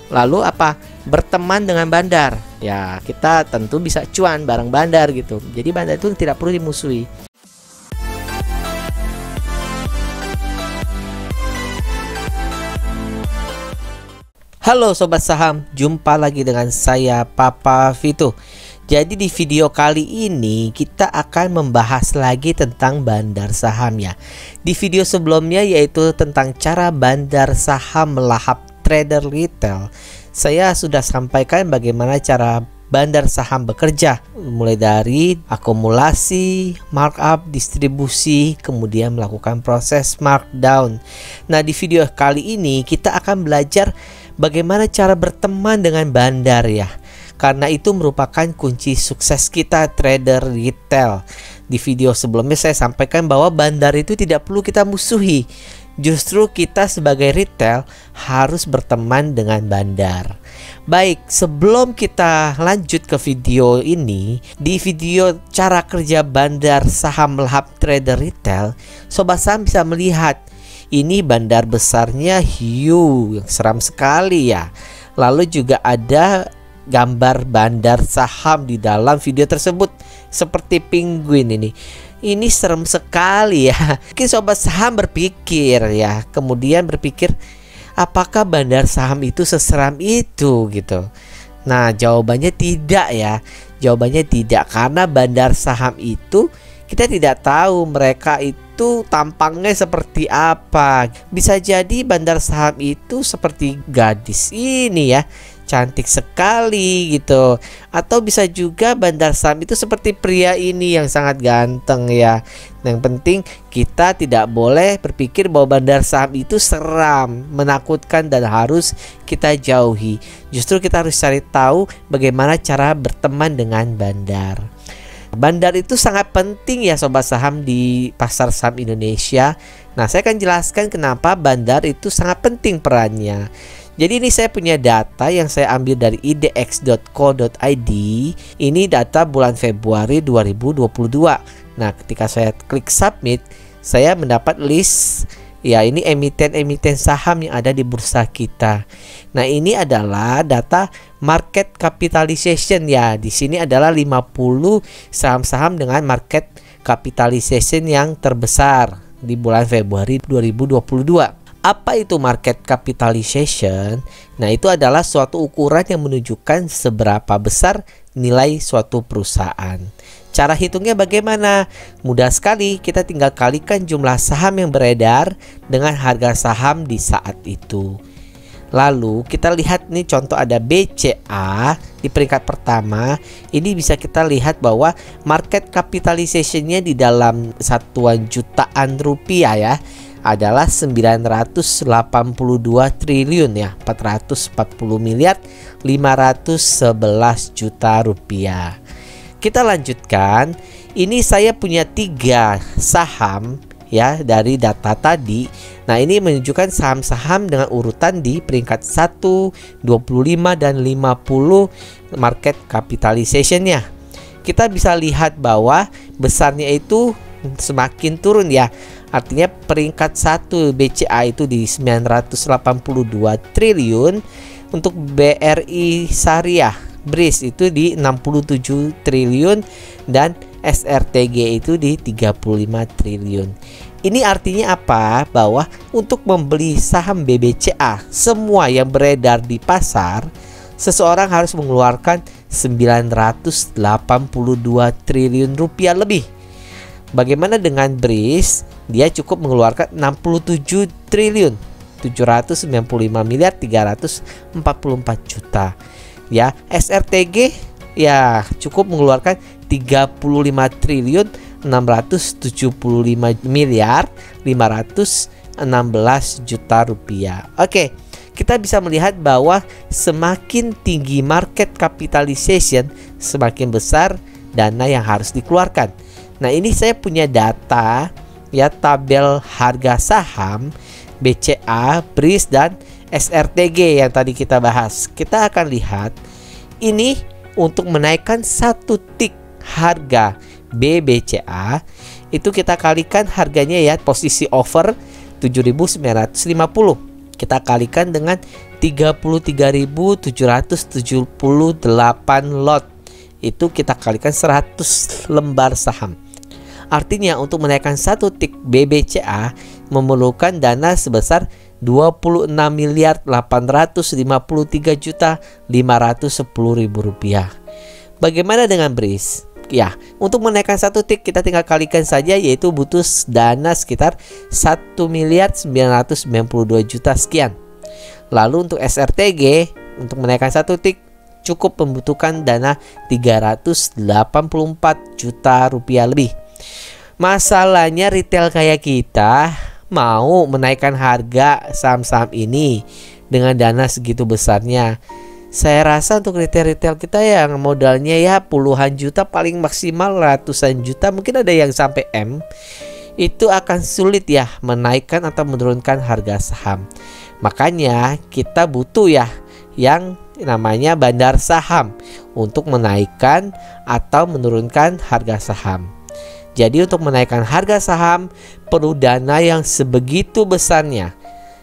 Lalu apa? Berteman dengan bandar. Ya, kita tentu bisa cuan bareng bandar gitu. Jadi bandar itu tidak perlu dimusuhi. Halo Sobat Saham, jumpa lagi dengan saya Papa Vito. Jadi di video kali ini kita akan membahas lagi tentang bandar saham ya. Di video sebelumnya yaitu tentang cara bandar saham melahap trader retail, saya sudah sampaikan bagaimana cara bandar saham bekerja, mulai dari akumulasi, markup, distribusi, kemudian melakukan proses markdown. Nah, di video kali ini kita akan belajar bagaimana cara berteman dengan bandar ya. Karena itu merupakan kunci sukses kita trader retail. Di video sebelumnya saya sampaikan bahwa bandar itu tidak perlu kita musuhi. Justru kita sebagai retail harus berteman dengan bandar. Baik, sebelum kita lanjut ke video ini, di video cara kerja bandar saham melahap trader retail, Sobat Saham bisa melihat ini bandar besarnya hiu yang seram sekali ya. Lalu juga ada gambar bandar saham di dalam video tersebut seperti penguin ini. Ini serem sekali ya. Mungkin Sobat Saham berpikir ya, kemudian berpikir apakah bandar saham itu seseram itu gitu. Nah, jawabannya tidak ya. Jawabannya tidak, karena bandar saham itu kita tidak tahu mereka itu tampangnya seperti apa. Bisa jadi bandar saham itu seperti gadis ini ya, cantik sekali gitu. Atau bisa juga bandar saham itu seperti pria ini yang sangat ganteng ya. Yang penting kita tidak boleh berpikir bahwa bandar saham itu seram, menakutkan dan harus kita jauhi. Justru kita harus cari tahu bagaimana cara berteman dengan bandar. Bandar itu sangat penting ya Sobat Saham di pasar saham Indonesia. Nah, saya akan jelaskan kenapa bandar itu sangat penting perannya. Jadi ini saya punya data yang saya ambil dari idx.co.id. Ini data bulan Februari 2022. Nah, ketika saya klik submit, saya mendapat list ya, ini emiten-emiten saham yang ada di bursa kita. Nah, ini adalah data market capitalization ya. Di sini adalah 50 saham-saham dengan market capitalization yang terbesar di bulan Februari 2022. Apa itu market capitalization? Nah, itu adalah suatu ukuran yang menunjukkan seberapa besar nilai suatu perusahaan. Cara hitungnya bagaimana? Mudah sekali, kita tinggal kalikan jumlah saham yang beredar dengan harga saham di saat itu. Lalu kita lihat nih, contoh ada BCA di peringkat pertama. Ini bisa kita lihat bahwa market capitalization-nya di dalam satuan jutaan rupiah ya adalah 982 triliun ya, 440 miliar 511 juta rupiah. Kita lanjutkan. Ini saya punya 3 saham ya dari data tadi. Nah, ini menunjukkan saham-saham dengan urutan di peringkat 1, 25 dan 50 market capitalization-nya. Kita bisa lihat bahwa besarnya itu semakin turun ya. Artinya peringkat 1 BCA itu di 982 triliun. Untuk BRI Syariah BRIS itu di 67 triliun dan SRTG itu di 35 triliun. Ini artinya apa? Bahwa untuk membeli saham BBCA semua yang beredar di pasar, seseorang harus mengeluarkan 982 triliun rupiah lebih. Bagaimana dengan BRIS? Dia cukup mengeluarkan 67 triliun 795 miliar 344 juta. Ya, SRTG ya cukup mengeluarkan 35 triliun 675 miliar 516 juta rupiah. Oke, kita bisa melihat bahwa semakin tinggi market capitalization, semakin besar dana yang harus dikeluarkan. Nah, ini saya punya data ya, tabel harga saham BCA, BRIS dan SRTG yang tadi kita bahas. Kita akan lihat ini untuk menaikkan 1 tik harga BBCA itu kita kalikan harganya ya, posisi over 7.950. Kita kalikan dengan 33.778 lot. Itu kita kalikan 100 lembar saham. Artinya untuk menaikkan satu tik BBCA memerlukan dana sebesar 26.853.510.000 rupiah. Bagaimana dengan BRIS? Ya, untuk menaikkan satu tik kita tinggal kalikan saja, yaitu butuh dana sekitar 1.992.000.000 sekian. Lalu untuk SRTG untuk menaikkan satu tik cukup membutuhkan dana 384 juta rupiah lebih. Masalahnya retail kayak kita mau menaikkan harga saham-saham ini dengan dana segitu besarnya. Saya rasa untuk retail-retail kita yang modalnya ya puluhan juta, paling maksimal ratusan juta, mungkin ada yang sampai M, itu akan sulit ya menaikkan atau menurunkan harga saham. Makanya kita butuh ya yang namanya bandar saham untuk menaikkan atau menurunkan harga saham. Jadi untuk menaikkan harga saham perlu dana yang sebegitu besarnya.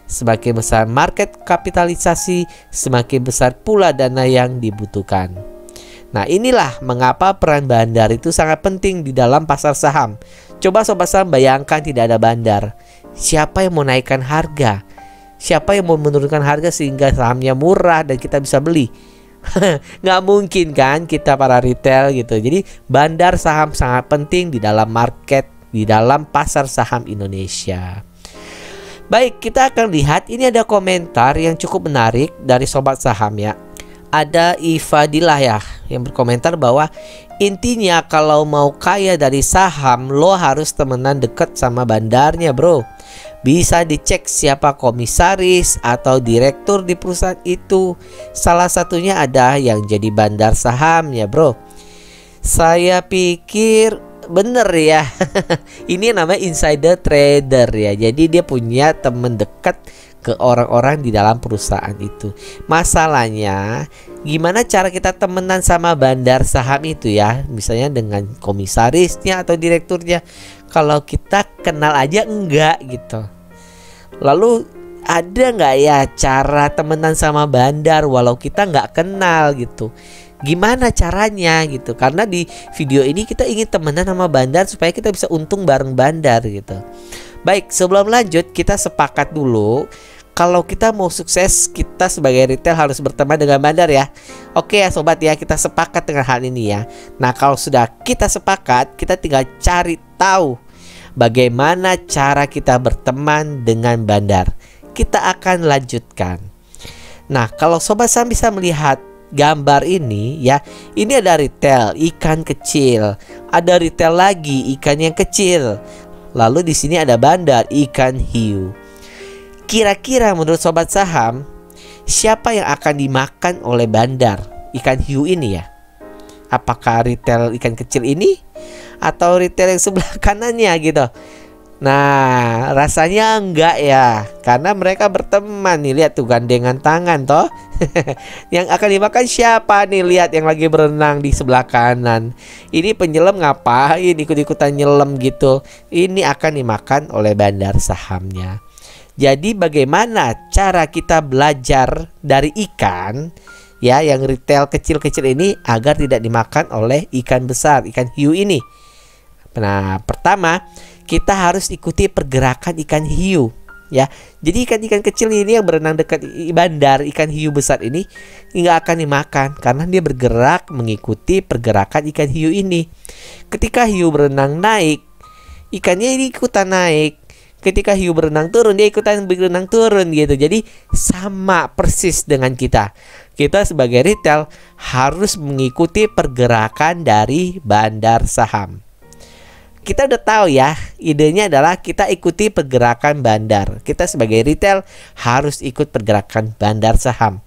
Semakin besar market kapitalisasi, semakin besar pula dana yang dibutuhkan. Nah, inilah mengapa peran bandar itu sangat penting di dalam pasar saham. Coba sobat saham bayangkan tidak ada bandar. Siapa yang mau naikkan harga? Siapa yang mau menurunkan harga sehingga sahamnya murah dan kita bisa beli? Nggak mungkin kan kita para retail gitu. Jadi bandar saham sangat penting di dalam market, di dalam pasar saham Indonesia. Baik, kita akan lihat ini ada komentar yang cukup menarik dari sobat saham ya. Ada Ifadilah ya yang berkomentar bahwa intinya kalau mau kaya dari saham lo harus temenan deket sama bandarnya bro. Bisa dicek siapa komisaris atau direktur di perusahaan itu. Salah satunya ada yang jadi bandar saham ya bro. Saya pikir bener ya. Ini namanya insider trader ya. Jadi dia punya teman dekat ke orang-orang di dalam perusahaan itu. Masalahnya gimana cara kita temenan sama bandar saham itu ya, misalnya dengan komisarisnya atau direkturnya. Kalau kita kenal aja enggak gitu. Lalu ada nggak ya cara temenan sama bandar walau kita nggak kenal gitu? Gimana caranya gitu? Karena di video ini kita ingin temenan sama bandar supaya kita bisa untung bareng bandar gitu. Baik, sebelum lanjut kita sepakat dulu. Kalau kita mau sukses, kita sebagai retail harus berteman dengan bandar ya. Oke ya sobat ya, kita sepakat dengan hal ini ya. Nah, kalau sudah kita sepakat, kita tinggal cari tahu bagaimana cara kita berteman dengan bandar. Kita akan lanjutkan. Nah, kalau sobat saham bisa melihat gambar ini ya, ini ada retail ikan kecil, ada retail lagi ikan yang kecil. Lalu di sini ada bandar ikan hiu. Kira-kira menurut sobat saham, siapa yang akan dimakan oleh bandar ikan hiu ini ya? Apakah retail ikan kecil ini atau retail yang sebelah kanannya gitu? Nah, rasanya enggak ya, karena mereka berteman nih. Lihat tuh gandengan tangan toh. Yang akan dimakan siapa nih? Lihat yang lagi berenang di sebelah kanan. Ini penyelam ngapain ikut-ikutan nyelam gitu? Ini akan dimakan oleh bandar sahamnya. Jadi bagaimana cara kita belajar dari ikan ya, yang retail kecil-kecil ini agar tidak dimakan oleh ikan besar, ikan hiu ini? Nah, pertama kita harus ikuti pergerakan ikan hiu ya. Jadi ikan-ikan kecil ini yang berenang dekat bandar ikan hiu besar ini nggak akan dimakan karena dia bergerak mengikuti pergerakan ikan hiu ini. Ketika hiu berenang naik, ikannya ini ikutan naik. Ketika hiu berenang turun, dia ikutan berenang turun gitu. Jadi sama persis dengan kita. Kita sebagai retail harus mengikuti pergerakan dari bandar saham. Kita udah tahu ya, idenya adalah kita ikuti pergerakan bandar. Kita sebagai retail harus ikut pergerakan bandar saham.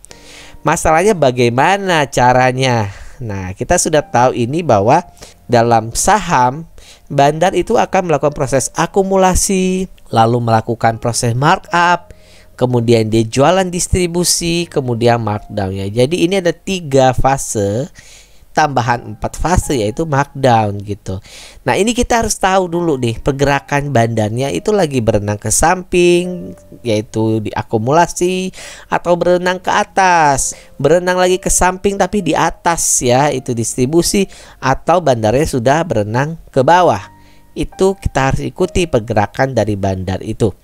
Masalahnya bagaimana caranya? Nah, kita sudah tahu ini bahwa dalam saham, bandar itu akan melakukan proses akumulasi, lalu melakukan proses markup, kemudian dia jualan distribusi, kemudian markdown ya. Jadi ini ada 3 fase tambahan 4 fase yaitu markdown gitu. Nah, ini kita harus tahu dulu nih pergerakan bandarnya itu lagi berenang ke samping yaitu diakumulasi, atau berenang ke atas, berenang lagi ke samping tapi di atas ya itu distribusi, atau bandarnya sudah berenang ke bawah. Itu kita harus ikuti pergerakan dari bandar itu.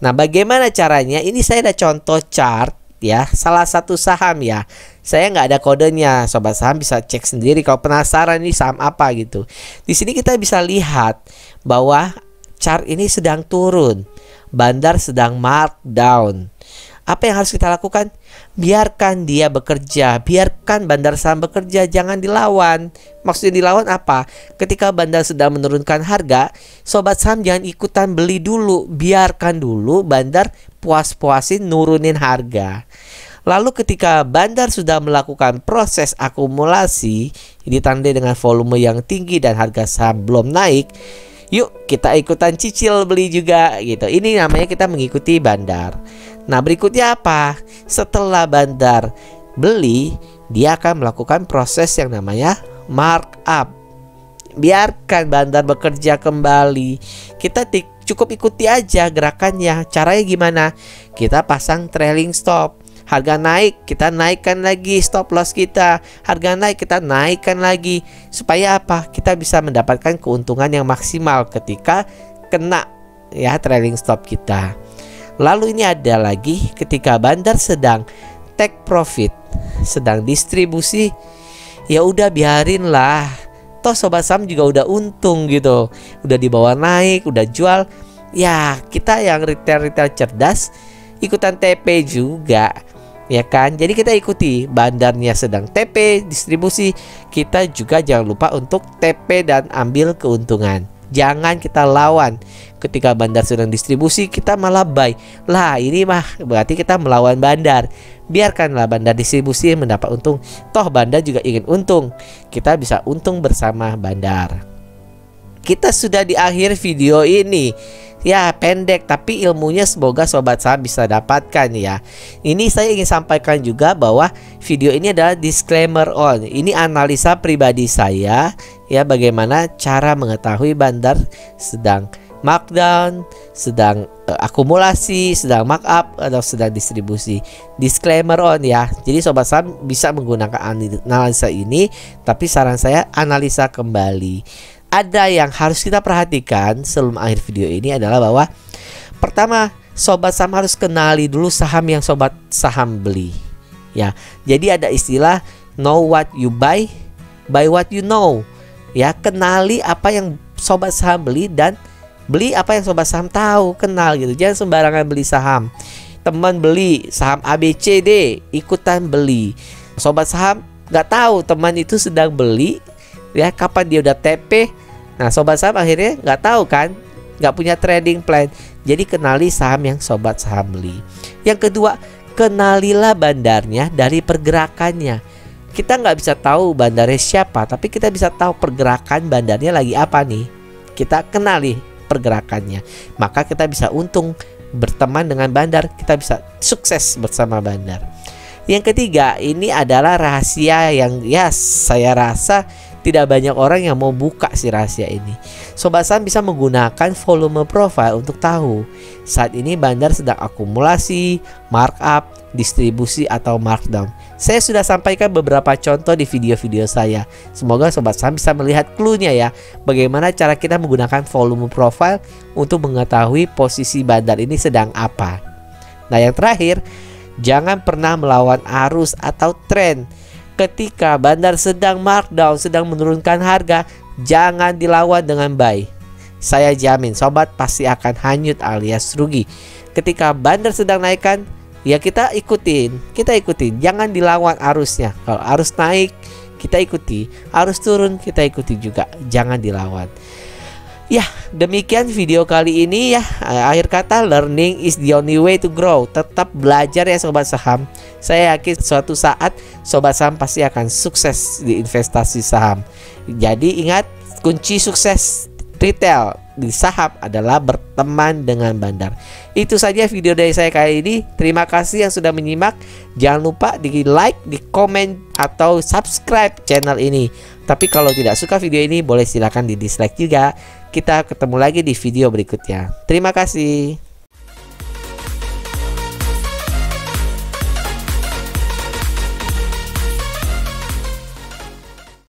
Nah, bagaimana caranya? Ini saya ada contoh chart ya, salah satu saham ya. Saya nggak ada kodenya, sobat saham bisa cek sendiri kalau penasaran ini saham apa gitu. Di sini kita bisa lihat bahwa chart ini sedang turun, bandar sedang markdown. Apa yang harus kita lakukan? Biarkan dia bekerja, biarkan bandar saham bekerja, jangan dilawan. Maksudnya dilawan apa? Ketika bandar sudah menurunkan harga, sobat saham jangan ikutan beli dulu, biarkan dulu bandar puas-puasin nurunin harga. Lalu ketika bandar sudah melakukan proses akumulasi, ditandai dengan volume yang tinggi dan harga saham belum naik, yuk kita ikutan cicil beli juga gitu. Ini namanya kita mengikuti bandar. Nah, berikutnya apa? Setelah bandar beli, dia akan melakukan proses yang namanya markup. Biarkan bandar bekerja kembali. Kita cukup ikuti aja gerakannya. Caranya gimana? Kita pasang trailing stop. Harga naik, kita naikkan lagi stop loss kita. Harga naik, kita naikkan lagi. Supaya apa? Kita bisa mendapatkan keuntungan yang maksimal ketika kena ya trailing stop kita. Lalu ini ada lagi ketika bandar sedang take profit, sedang distribusi, ya udah biarin lah. Toh sobat saham juga udah untung gitu. Udah dibawa naik, udah jual. Ya, kita yang retail-retail cerdas ikutan TP juga. Ya kan? Jadi kita ikuti, bandarnya sedang TP, distribusi, kita juga jangan lupa untuk TP dan ambil keuntungan. Jangan kita lawan. Ketika bandar sedang distribusi, kita malah buy. Lah, ini mah berarti kita melawan bandar. Biarkanlah bandar distribusi mendapat untung. Toh bandar juga ingin untung. Kita bisa untung bersama bandar. Kita sudah di akhir video ini. Ya, pendek tapi ilmunya semoga sobat saham bisa dapatkan ya. Ini saya ingin sampaikan juga bahwa video ini adalah disclaimer on. Ini analisa pribadi saya ya, bagaimana cara mengetahui bandar sedang markdown, sedang akumulasi, sedang markup, atau sedang distribusi. Disclaimer on ya. Jadi sobat saham bisa menggunakan analisa ini, tapi saran saya analisa kembali. Ada yang harus kita perhatikan sebelum akhir video ini adalah bahwa pertama, sobat saham harus kenali dulu saham yang sobat saham beli. Ya, jadi ada istilah know what you buy what you know. Ya, kenali apa yang sobat saham beli dan beli apa yang sobat saham tahu, kenal gitu. Jangan sembarangan beli saham. Teman beli saham ABCD, ikutan beli. Sobat saham nggak tahu teman itu sedang beli ya, kapan dia udah TP. Nah, sobat saham akhirnya nggak tahu kan, nggak punya trading plan. Jadi kenali saham yang sobat saham beli. Yang kedua, kenalilah bandarnya dari pergerakannya. Kita nggak bisa tahu bandarnya siapa, tapi kita bisa tahu pergerakan bandarnya lagi apa nih. Kita kenali pergerakannya, maka kita bisa untung berteman dengan bandar, kita bisa sukses bersama bandar. Yang ketiga, ini adalah rahasia yang ya saya rasa tidak banyak orang yang mau buka si rahasia ini. Sobat saham bisa menggunakan volume profile untuk tahu saat ini bandar sedang akumulasi, markup, distribusi, atau markdown. Saya sudah sampaikan beberapa contoh di video-video saya. Semoga sobat saham bisa melihat clue-nya ya, bagaimana cara kita menggunakan volume profile untuk mengetahui posisi bandar ini sedang apa. Nah, yang terakhir, jangan pernah melawan arus atau tren. Ketika bandar sedang markdown, sedang menurunkan harga, jangan dilawan dengan buy. Saya jamin sobat pasti akan hanyut alias rugi. Ketika bandar sedang naikkan, ya kita ikutin, jangan dilawan arusnya. Kalau arus naik, kita ikuti. Arus turun, kita ikuti juga, jangan dilawan. Ya, demikian video kali ini ya. Akhir kata, learning is the only way to grow. Tetap belajar ya sobat saham. Saya yakin suatu saat sobat saham pasti akan sukses di investasi saham. Jadi ingat, kunci sukses retail di saham adalah berteman dengan bandar. Itu saja video dari saya kali ini. Terima kasih yang sudah menyimak. Jangan lupa di like, di komen, atau subscribe channel ini. Tapi kalau tidak suka video ini boleh silakan di dislike juga. Kita ketemu lagi di video berikutnya. Terima kasih.